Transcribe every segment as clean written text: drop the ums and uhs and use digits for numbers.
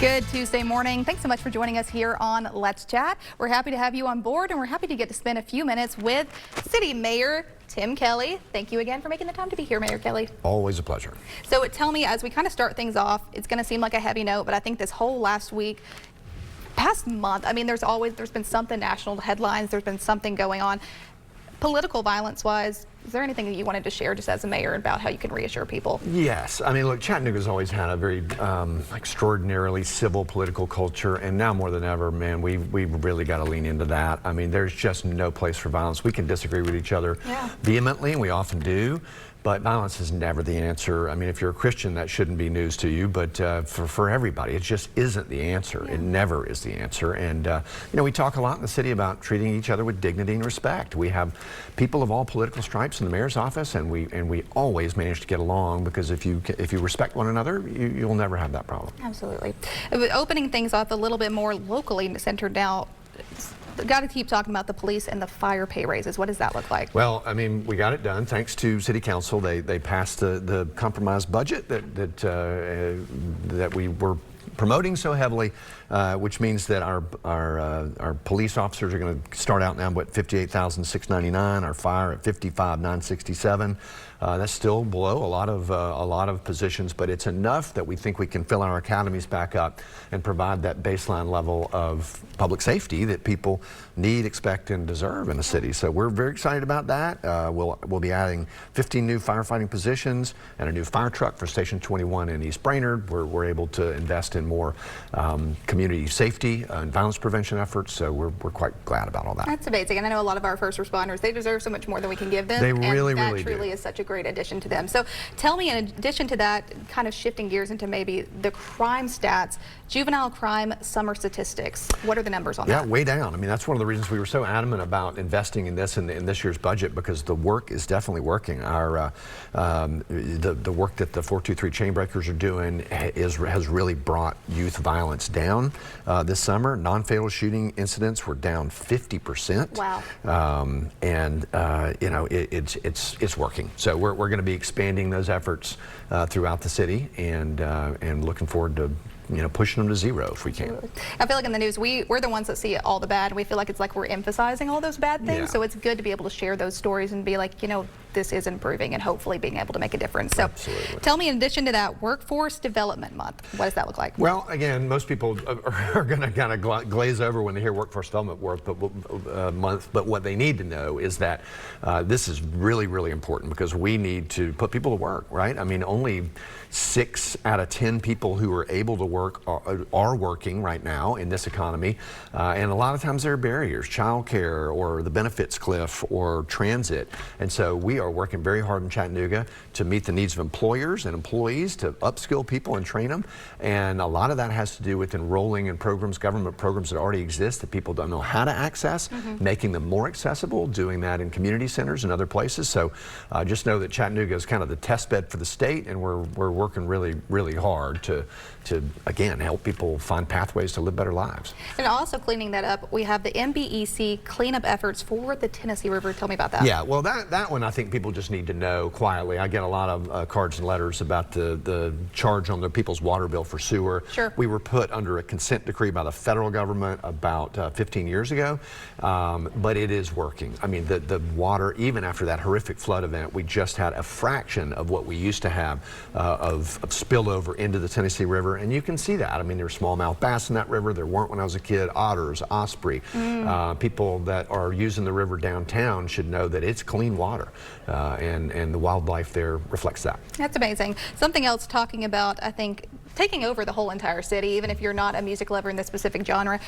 Good Tuesday morning. Thanks so much for joining us here on Let's Chat. We're happy to have you on board, and we're happy to get to spend a few minutes with City Mayor Tim Kelly. Thank you again for making the time to be here, Mayor Kelly. Always a pleasure. So tell me, as we kind of start things off, it's going to seem like a heavy note, but I think this whole last week, past month, I mean, there's been something national headlines, there's been something going on. Political violence-wise, is there anything that you wanted to share just as a mayor about how you can reassure people? Yes. I mean, look, Chattanooga's always had a very extraordinarily civil political culture, and now more than ever, man, we've really got to lean into that. I mean, there's just no place for violence. We can disagree with each other vehemently, and we often do, but violence is never the answer. I mean, if you're a Christian, that shouldn't be news to you, but for everybody, it just isn't the answer. It never is the answer. And, you know, we talk a lot in the city about treating each other with dignity and respect. We have people of all political stripes in the mayor's office, and we always manage to get along, because if you respect one another, you'll never have that problem. Absolutely. Opening things up a little bit more locally centered now, got to keep talking about the police and the fire pay raises. What does that look like? Well, I mean, we got it done thanks to City Council. They passed the compromise budget that we were promoting so heavily, which means that our police officers are going to start out now at $58,699. Our fire at $55,967. That's still below a lot of positions, but it's enough that we think we can fill our academies back up and provide that baseline level of public safety that people need, expect, and deserve in a city. So we're very excited about that. We'll be adding 15 new firefighting positions and a new fire truck for Station 21 in East Brainerd. We're able to invest in more community safety and violence prevention efforts. So we're quite glad about all that. That's amazing, and I know a lot of our first responders, they deserve so much more than we can give them. They really, and that really truly do. is such a great addition to them. So tell me, in addition to that, kind of shifting gears into maybe the crime stats, juvenile crime summer statistics. What are the numbers on that? Yeah, way down. I mean, that's one of the reasons we were so adamant about investing in this in this year's budget, because the work is definitely working. Our the work that the 423 Chainbreakers are doing has really brought youth violence down this summer. Non-fatal shooting incidents were down 50%. Wow. And you know, it's working. So we're going to be expanding those efforts throughout the city, and looking forward to, you know, pushing them to zero if we can. I feel like in the news, we're the ones that see all the bad, and we feel like it's like we're emphasizing all those bad things. Yeah. So it's good to be able to share those stories and be like, you know, this is improving, and hopefully being able to make a difference. So absolutely. Tell me, in addition to that, Workforce Development Month, what does that look like? Well, again, most people are going to kind of glaze over when they hear Workforce Development Month, but what they need to know is that this is really, really important, because we need to put people to work, right? I mean, only 6 out of 10 people who are able to work are working right now in this economy, and a lot of times there are barriers, childcare or the benefits cliff or transit, and so we are working very hard in Chattanooga to meet the needs of employers and employees, to upskill people and train them, and a lot of that has to do with enrolling in programs, government programs that already exist that people don't know how to access, making them more accessible, doing that in community centers and other places. So just know that Chattanooga is kind of the test bed for the state, and we're working really, really hard to again help people find pathways to live better lives. And also, cleaning that up, we have the MBEC cleanup efforts for the Tennessee River. Tell me about that. Yeah, well, that one I think people just need to know quietly. I get a lot of cards and letters about the charge on the people's water bill for sewer. Sure. We were put under a consent decree by the federal government about 15 years ago, but it is working. I mean, the water, even after that horrific flood event, we just had a fraction of what we used to have of spillover into the Tennessee River, and you can see that. I mean, there were smallmouth bass in that river. There weren't when I was a kid. Otters, osprey. People that are using the river downtown should know that it's clean water, and the wildlife there reflects that. That's amazing. Something else, talking about, I think, taking over the whole entire city, even if you're not a music lover in this specific genre.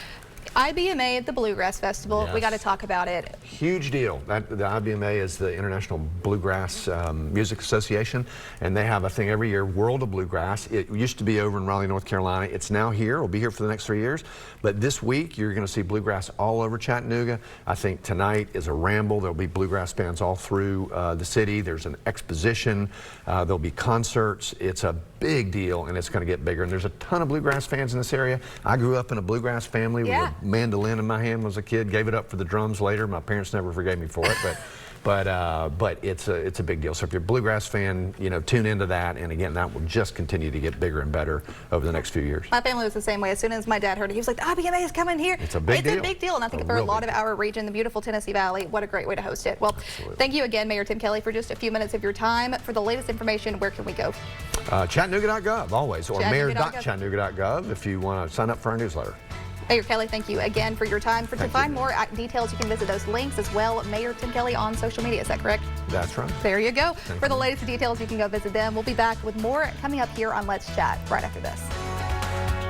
IBMA at the Bluegrass Festival. Yes. We got to talk about it. Huge deal. The IBMA is the International Bluegrass Music Association, and they have a thing every year, World of Bluegrass. It used to be over in Raleigh, North Carolina. It's now here. It'll be here for the next 3 years. But this week, you're going to see bluegrass all over Chattanooga. I think tonight is a ramble. There'll be bluegrass bands all through the city. There's an exposition. There'll be concerts. It's a big deal, and it's going to get bigger. And there's a ton of bluegrass fans in this area. I grew up in a bluegrass family with a mandolin in my hand when I was a kid. Gave it up for the drums later. My parents never forgave me for it, but But it's a big deal. So if you're a bluegrass fan, you know, tune into that. And again, that will just continue to get bigger and better over the next few years. My family was the same way. As soon as my dad heard it, he was like, the IBMA is coming here. It's a big deal. It's a big deal. And I think for a lot of our region, the beautiful Tennessee Valley, what a great way to host it. Well, thank you again, Mayor Tim Kelly, for just a few minutes of your time. For the latest information, where can we go? Chattanooga.gov always, or mayor.chattanooga.gov if you want to sign up for our newsletter. Mayor Kelly, thank you again for your time. To find more details, you can visit those links as well. Mayor Tim Kelly on social media, is that correct? That's right. There you go. For the latest details, you can go visit them. We'll be back with more coming up here on Let's Chat right after this.